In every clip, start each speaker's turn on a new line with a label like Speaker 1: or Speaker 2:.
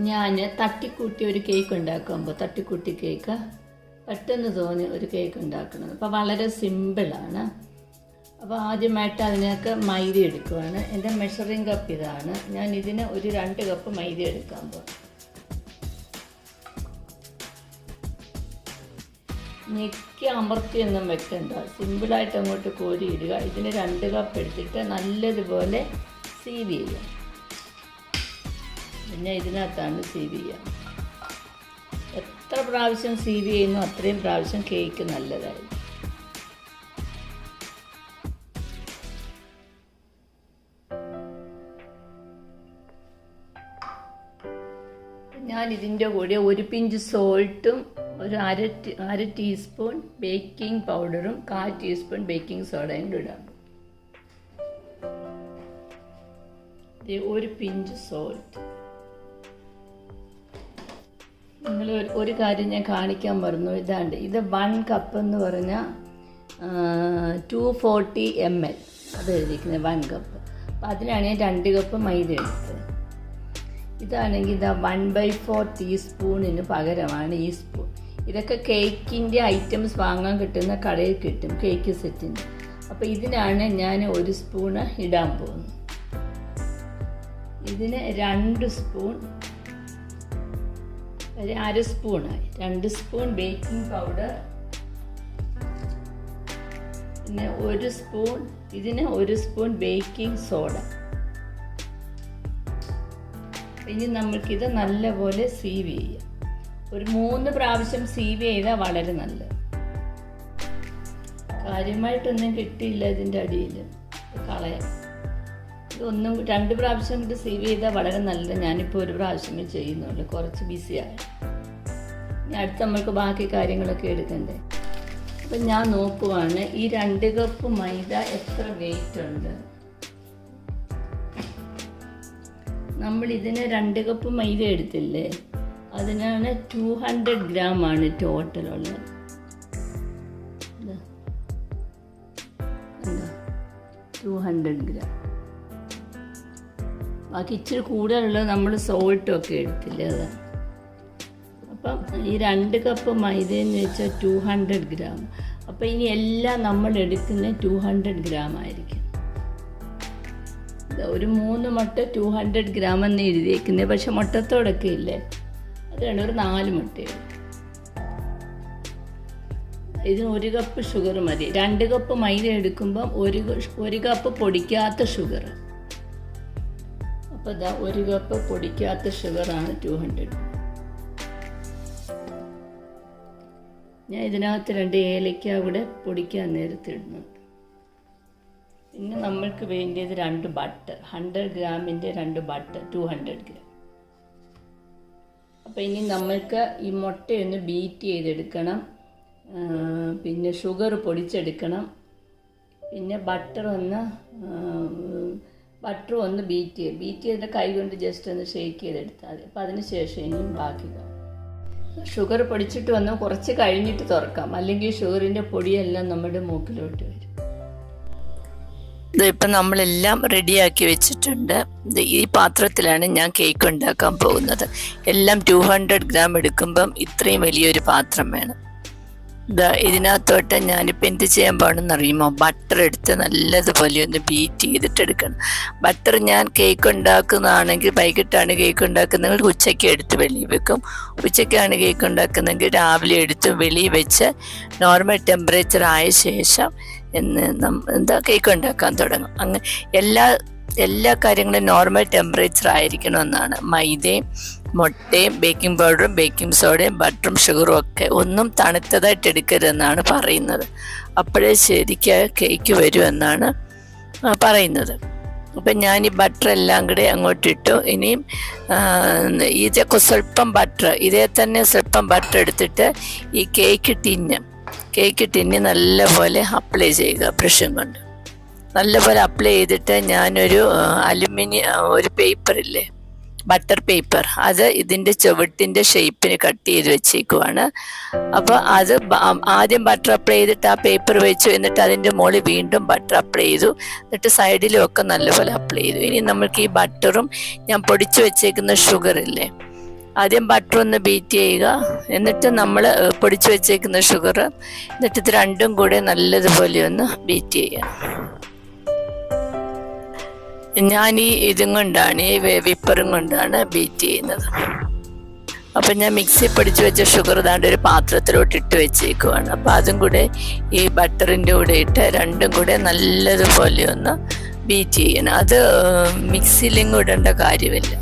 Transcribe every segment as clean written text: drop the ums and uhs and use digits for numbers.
Speaker 1: ഞാൻ തട്ടിക്കൂട്ടി ഒരു കേക്ക് ഉണ്ടാക്കുമ്പോൾ തട്ടിക്കൂട്ടി കേക്ക് പെട്ടെന്ന് തോന്നി ഒരു കേക്ക് ഉണ്ടാക്കണം. അപ്പോൾ വളരെ സിമ്പിളാണ്. അപ്പോൾ ആദ്യമായിട്ട് അതിനൊക്കെ മൈദ എടുക്കുവാണ്. എൻ്റെ മെഷറിംഗ് കപ്പ് ഇതാണ്. ഞാൻ ഇതിന് ഒരു 2 കപ്പ് മൈദ എടുക്കാൻ പോകും. ഞെക്കി അമർത്തിയൊന്നും വെക്കണ്ട, സിമ്പിളായിട്ട് അങ്ങോട്ട് കോരിയിടുക. ഇതിന് 2 കപ്പ് എടുത്തിട്ട് നല്ലതുപോലെ സീവ് ചെയ്യുക. പിന്നെ ഇതിനകത്താണ് സീവ് ചെയ്യുക. എത്ര പ്രാവശ്യം സീവ് ചെയ്യുന്നു അത്രയും പ്രാവശ്യം കേക്ക് നല്ലതായിരിക്കും. ഞാൻ ഇതിൻ്റെ കൂടെ 1 പിഞ്ച് സോൾട്ടും ഒരു അര ടീസ്പൂൺ ബേക്കിംഗ് പൗഡറും 1/4 ടീസ്പൂൺ ബേക്കിംഗ് സോഡയും കൂടെ ഇടാം. 1 പിഞ്ച് സോൾട്ട്. നിങ്ങൾ ഒരു കാര്യം ഞാൻ കാണിക്കാൻ പറഞ്ഞു. ഇതാണ്ട് ഇത് 1 കപ്പ് എന്ന് പറഞ്ഞാൽ 240 ml അത് എഴുതിയിരിക്കുന്നത് 1 കപ്പ്. അപ്പം അതിനാണ് ഞാൻ 2 കപ്പ് മൈദ എടുത്തത്. ഇതാണെങ്കിൽ ഇതാ 1/4 ടീസ്പൂണിന് പകരമാണ് ഈ സ്പൂൺ. ഇതൊക്കെ കേക്കിൻ്റെ ഐറ്റംസ് വാങ്ങാൻ കിട്ടുന്ന കടയിൽ കിട്ടും, കേക്ക് സെറ്റിൻ്റെ. അപ്പോൾ ഇതിനാണ് ഞാൻ 1 സ്പൂണ് ഇടാൻ പോകുന്നത്. ഇതിന് 2 സ്പൂൺ, ഒരു 1/2 സ്പൂണായി. 2 സ്പൂൺ ബേക്കിംഗ് പൗഡർ, പിന്നെ 1 സ്പൂൺ, ഇതിന് 1 സ്പൂൺ ബേക്കിംഗ് സോഡ. ഇനി നമുക്കിത് നല്ലപോലെ സീവ് ചെയ്യാം. ഒരു 3 പ്രാവശ്യം സീവ് ചെയ്താൽ വളരെ നല്ലത്. കാര്യമായിട്ടൊന്നും കിട്ടിയില്ല ഇതിൻ്റെ അടിയിൽ, കളയാം. ഇതൊന്നും 2 പ്രാവശ്യം കൊണ്ട് സീവ് ചെയ്താൽ വളരെ നല്ലത്. ഞാനിപ്പോൾ 1 പ്രാവശ്യമേ ചെയ്യുന്നുള്ളൂ, കുറച്ച് ബിസിയായി. ഇനി അടുത്ത് നമ്മൾക്ക് ബാക്കി കാര്യങ്ങളൊക്കെ എടുക്കണ്ടേ. അപ്പം ഞാൻ നോക്കുവാണ് ഈ 2 കപ്പ് മൈദ എത്ര വെയിറ്റ് ഉണ്ട്. നമ്മൾ ഇതിന് 2 കപ്പ് മൈദ എടുത്തില്ലേ, അതിനാണ് 200 ഗ്രാമാണ് ടോട്ടലുള്ളത്. 200 ഗ്രാം. ബാക്കി ഇച്ചിരി കൂടുതലുള്ളത് നമ്മൾ സോൾട്ടൊക്കെ എടുത്തില്ലേ, അതാണ്. അപ്പം ഈ 2 കപ്പ് മൈദയെന്ന് വെച്ചാൽ 200 ഗ്രാം. അപ്പം ഇനി എല്ലാം നമ്മൾ എടുക്കുന്ന 200 ഗ്രാം ആയിരിക്കും. ഒരു 3 മുട്ട 200 ഗ്രാം എന്ന് എഴുതിയേക്കുന്നത്, പക്ഷെ മുട്ടത്തോടൊക്കെ ഇല്ലേ, അതാണ് ഒരു 4 മുട്ടയാണ്. ഇതിന് 1 കപ്പ് ഷുഗർ മതി. 2 കപ്പ് മൈദ എടുക്കുമ്പം 1 കപ്പ് പൊടിക്കാത്ത ഷുഗർ. അപ്പോൾ ഇതാ 1 കപ്പ് പൊടിക്കാത്ത ഷുഗറാണ് 200. ഞാൻ ഇതിനകത്ത് 2 ഏലക്ക കൂടെ പൊടിക്കാൻ നേരത്തെ ഇടുന്നുണ്ട്. പിന്നെ നമ്മൾക്ക് വേണ്ടിയത് 2 ബട്ടർ, 100 ഗ്രാമിൻ്റെ 2 ബട്ടർ, 200 ഗ്രാം. അപ്പോൾ ഇനി നമ്മൾക്ക് ഈ മുട്ടയൊന്ന് ബീറ്റ് ചെയ്തെടുക്കണം, പിന്നെ ഷുഗർ പൊടിച്ചെടുക്കണം, പിന്നെ ബട്ടർ ഒന്ന് ബീറ്റ് ചെയ്തിട്ട് കൈ കൊണ്ട് ജസ്റ്റ് ഒന്ന് ഷേക്ക് ചെയ്തെടുത്താൽ മതി. അപ്പോൾ അതിന് ശേഷം ഇനിയും ബാക്കി ഷുഗർ പൊടിച്ചിട്ട് വന്ന് കുറച്ച് കഴിഞ്ഞിട്ട് തുറക്കാം, അല്ലെങ്കിൽ ഷുഗറിൻ്റെ പൊടിയെല്ലാം നമ്മുടെ മൂക്കിലോട്ട് വരും.
Speaker 2: ഇപ്പം നമ്മളെല്ലാം റെഡിയാക്കി വെച്ചിട്ടുണ്ട്. ഈ പാത്രത്തിലാണ് ഞാൻ കേക്ക് ഉണ്ടാക്കാൻ പോകുന്നത്. എല്ലാം 200 ഗ്രാം എടുക്കുമ്പം ഇത്രയും വലിയൊരു പാത്രം വേണം. ഇതിനകത്തോട്ട് ഞാനിപ്പോൾ എന്ത് ചെയ്യാൻ പാടെന്ന് അറിയുമോ, ബട്ടർ എടുത്ത് നല്ലതുപോലെ ഒന്ന് ബീറ്റ് ചെയ്തിട്ടെടുക്കണം. ബട്ടർ ഞാൻ കേക്ക് ഉണ്ടാക്കുന്നതാണെങ്കിൽ വൈകിട്ടാണ് കേക്ക് ഉണ്ടാക്കുന്നതെങ്കിൽ ഉച്ചയ്ക്ക് എടുത്ത് വെളിയിൽ വെക്കും. ഉച്ചയ്ക്കാണ് കേക്ക് ഉണ്ടാക്കുന്നതെങ്കിൽ രാവിലെ എടുത്ത് വെളിയിൽ വെച്ച് നോർമൽ ടെമ്പറേച്ചർ ആയ ശേഷം കേക്ക് ഉണ്ടാക്കാൻ തുടങ്ങും. അങ്ങനെ എല്ലാ കാര്യങ്ങളും നോർമൽ ടെമ്പറേച്ചർ ആയിരിക്കണമെന്നാണ്. മൈദയും മുട്ടയും ബേക്കിംഗ് പൗഡറും ബേക്കിംഗ് സോഡയും ബട്ടറും ഷുഗറും ഒക്കെ ഒന്നും തണുത്തതായിട്ട് എടുക്കരുതെന്നാണ് പറയുന്നത്. അപ്പോഴേ ശരിക്ക് കേക്ക് വരുമെന്നാണ് പറയുന്നത്. അപ്പം ഞാൻ ഈ ബട്ടർ എല്ലാം കൂടെ അങ്ങോട്ടിട്ടു. ഇനിയും ഇതൊക്കെ സ്വല്പം ബട്ടർ, ഇതേ തന്നെ സ്വല്പം ബട്ടർ എടുത്തിട്ട് ഈ കേക്ക് ടിന്ന് നല്ലപോലെ അപ്ലൈ ചെയ്യുക. ബ്രഷും കൊണ്ട് നല്ലപോലെ അപ്ലൈ ചെയ്തിട്ട് ഞാനൊരു ഒരു പേപ്പറില്ലേ, ബട്ടർ പേപ്പർ, അത് ഇതിൻ്റെ ചുവട്ടിൻ്റെ ഷേപ്പിന് കട്ട് ചെയ്ത് വെച്ചേക്കുവാണ്. അപ്പോൾ അത് ആദ്യം ബട്ടർ അപ്ലൈ ചെയ്തിട്ട് ആ പേപ്പർ വെച്ചു, എന്നിട്ട് അതിൻ്റെ മുകളിൽ വീണ്ടും ബട്ടർ അപ്ലൈ ചെയ്തു, എന്നിട്ട് സൈഡിലും ഒക്കെ നല്ലപോലെ അപ്ലൈ ചെയ്തു. ഇനി നമുക്ക് ഈ ബട്ടറും ഞാൻ പൊടിച്ചു വെച്ചേക്കുന്ന ഷുഗറില്ലേ ആദ്യം ബട്ടർ ഒന്ന് ബീറ്റ് ചെയ്യുക, എന്നിട്ട് നമ്മൾ പൊടിച്ചു വെച്ചേക്കുന്ന ഷുഗർ, എന്നിട്ട് ഇത് രണ്ടും കൂടെ നല്ലതുപോലെ ഒന്ന് ബീറ്റ് ചെയ്യുക. ഞാൻ ഇതും കൊണ്ടാണ്, വിപ്പറും കൊണ്ടാണ് ബീറ്റ് ചെയ്യുന്നത്. അപ്പം ഞാൻ മിക്സി പൊടിച്ച് വെച്ച ഷുഗർ ദാണ്ട് ഒരു പാത്രത്തിലോട്ട് ഇട്ട് വെച്ചേക്കുവാണ്. അപ്പം അതും കൂടെ ഈ ബട്ടറിൻ്റെ കൂടെ ഇട്ട് രണ്ടും കൂടെ നല്ലതുപോലെ ഒന്ന് ബീറ്റ് ചെയ്യണം. അത് മിക്സിയിലെങ്ങും ഇടേണ്ട കാര്യമില്ല.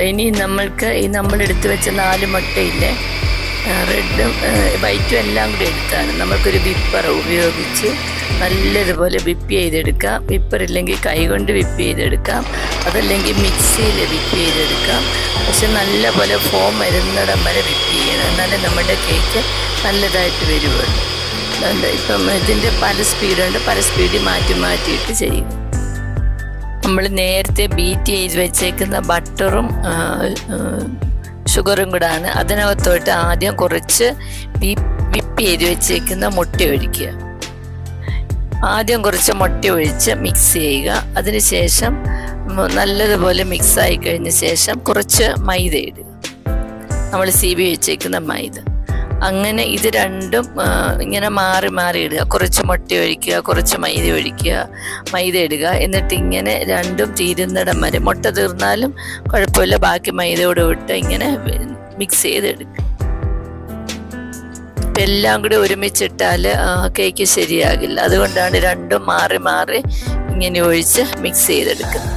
Speaker 2: ഇനി നമ്മൾക്ക് ഈ നമ്മളെടുത്ത് വെച്ച 4 മുട്ടയില്ലേ, റെഡും വൈറ്റും എല്ലാം കൂടി എടുത്താണ് നമ്മൾക്കൊരു വിപ്പർ ഉപയോഗിച്ച് നല്ലതുപോലെ വിപ്പ് ചെയ്തെടുക്കാം. വിപ്പർ ഇല്ലെങ്കിൽ കൈകൊണ്ട് വിപ്പ് ചെയ്തെടുക്കാം, അതല്ലെങ്കിൽ മിക്സിയിൽ വിപ്പ് ചെയ്തെടുക്കാം. പക്ഷെ നല്ലപോലെ ഫോം വരുന്നിടം വരെ വിപ്പ് ചെയ്യണം, എന്നാലേ നമ്മുടെ കേക്ക് നല്ലതായിട്ട് വരുവുള്ളൂ. അതുകൊണ്ട് ഇപ്പം ഇതിൻ്റെ പല സ്പീഡുണ്ട്, പല സ്പീഡിൽ മാറ്റിയിട്ട് ചെയ്യുക. നമ്മൾ നേരത്തെ ബീറ്റ് ചെയ്ത് വെച്ചേക്കുന്ന ബട്ടറും ഷുഗറും കൂടാണ്. അതിനകത്തോട്ട് ആദ്യം കുറച്ച് വിപ്പ് ചെയ്ത് വെച്ചേക്കുന്ന മുട്ട ഒഴിക്കുക. ആദ്യം കുറച്ച് മുട്ട ഒഴിച്ച് മിക്സ് ചെയ്യുക. അതിനുശേഷം നല്ലതുപോലെ മിക്സായി കഴിഞ്ഞ ശേഷം കുറച്ച് മൈദ ഇടുക, നമ്മൾ സീവി വെച്ചേക്കുന്ന മൈദ. അങ്ങനെ ഇത് രണ്ടും ഇങ്ങനെ മാറി ഇടുക. കുറച്ച് മുട്ട ഒഴിക്കുക, കുറച്ച് മൈദ ഒഴിക്കുക, മൈദ ഇടുക. എന്നിട്ട് ഇങ്ങനെ രണ്ടും തീരുന്നിടം വരെ, മുട്ട തീർന്നാലും കുഴപ്പമില്ല, ബാക്കി മൈദയോട് വിട്ട് ഇങ്ങനെ മിക്സ് ചെയ്തെടുക്കുക. എല്ലാം കൂടി ഒരുമിച്ചിട്ടാൽ കേക്ക് ശരിയാകില്ല. അതുകൊണ്ടാണ് രണ്ടും മാറി ഇങ്ങനെ ഒഴിച്ച് മിക്സ് ചെയ്തെടുക്കുന്നത്.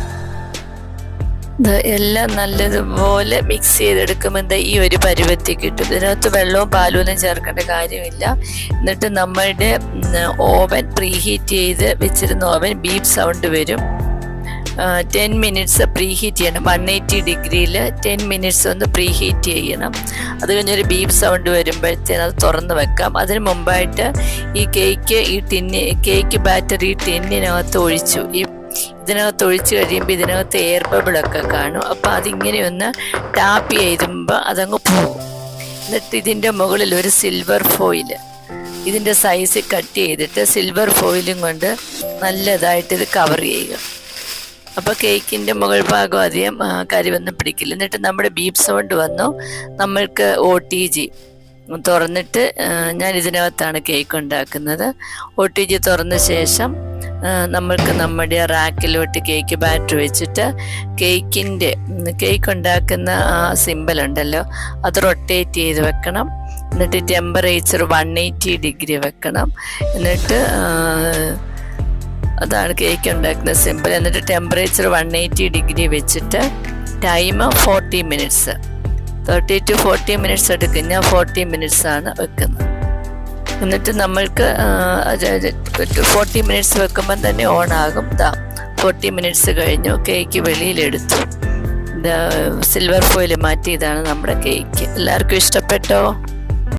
Speaker 2: എല്ലാം നല്ലതുപോലെ മിക്സ് ചെയ്തെടുക്കുമ്പോൾ ഈ ഒരു പരുവത്തിൽ കിട്ടും. ഇതിനകത്ത് വെള്ളവും പാലും ഒന്നും ചേർക്കേണ്ട കാര്യമില്ല. എന്നിട്ട് നമ്മളുടെ ഓവൻ പ്രീഹീറ്റ് ചെയ്ത് വെച്ചിരുന്ന ഓവൻ ബീപ്പ് സൗണ്ട് വരും. 10 മിനിറ്റ്സ് പ്രീഹീറ്റ് ചെയ്യണം. 180 ഡിഗ്രിയിൽ 10 മിനിറ്റ്സ് ഒന്ന് പ്രീഹീറ്റ് ചെയ്യണം. അത് കഴിഞ്ഞൊരു ബീപ്പ് സൗണ്ട് വരുമ്പോഴത്തേനും അത് തുറന്ന് വെക്കാം. അതിന് മുമ്പായിട്ട് ഈ കേക്ക് ബാറ്റർ ഈ ടിന്നിനകത്ത് ഒഴിച്ചു. ഇതിനകത്ത് ഒഴിച്ച് കഴിയുമ്പോൾ ഇതിനകത്ത് എയർ ബബിളൊക്കെ കാണും. അപ്പോൾ അതിങ്ങനെ ഒന്ന് ടാപ്പ് ചെയ്യുമ്പോൾ അതങ്ങ് പോകും. എന്നിട്ട് ഇതിൻ്റെ മുകളിൽ ഒരു സിൽവർ ഫോയിൽ ഇതിൻ്റെ സൈസ് കട്ട് ചെയ്തിട്ട് സിൽവർ ഫോയിലും കൊണ്ട് നല്ലതായിട്ട് ഇത് കവർ ചെയ്യുക. അപ്പോൾ കേക്കിൻ്റെ മുകൾ ഭാഗം അധികം കരിവൊന്നും പിടിക്കില്ല. എന്നിട്ട് നമ്മുടെ ബീപ്പ് സൗണ്ട് വന്നു. നമ്മൾക്ക് OTG തുറന്നിട്ട് ഞാൻ ഇതിനകത്താണ് കേക്ക് ഉണ്ടാക്കുന്നത്. OTG തുറന്ന ശേഷം നമ്മൾക്ക് നമ്മുടെ റാക്കിലോട്ട് കേക്ക് ബാറ്റർ വെച്ചിട്ട് കേക്ക് ഉണ്ടാക്കുന്ന ആ സിമ്പലുണ്ടല്ലോ അത് റൊട്ടേറ്റ് ചെയ്ത് വെക്കണം. എന്നിട്ട് ടെമ്പറേച്ചർ 180 ഡിഗ്രി വെക്കണം. എന്നിട്ട് അതാണ് കേക്ക് ഉണ്ടാക്കുന്ന സിമ്പിൾ. എന്നിട്ട് ടെമ്പറേച്ചർ 180 ഡിഗ്രി വെച്ചിട്ട് ടൈം 40 മിനിറ്റ്സ്, 30 to 40 മിനിറ്റ്സ് എടുക്കും. ഞാൻ 40 മിനിറ്റ്സ് ആണ് വെക്കുന്നത്. എന്നിട്ട് നമ്മൾക്ക് 40 മിനിറ്റ്സ് വെക്കുമ്പം തന്നെ ഓൺ ആകും. 40 മിനിറ്റ്സ് കഴിഞ്ഞു. കേക്ക് വെളിയിലെടുത്തു. സിൽവർ ഫോയിൽ മാറ്റി. ഇതാണ് നമ്മുടെ കേക്ക്. എല്ലാവർക്കും ഇഷ്ടപ്പെട്ടോ?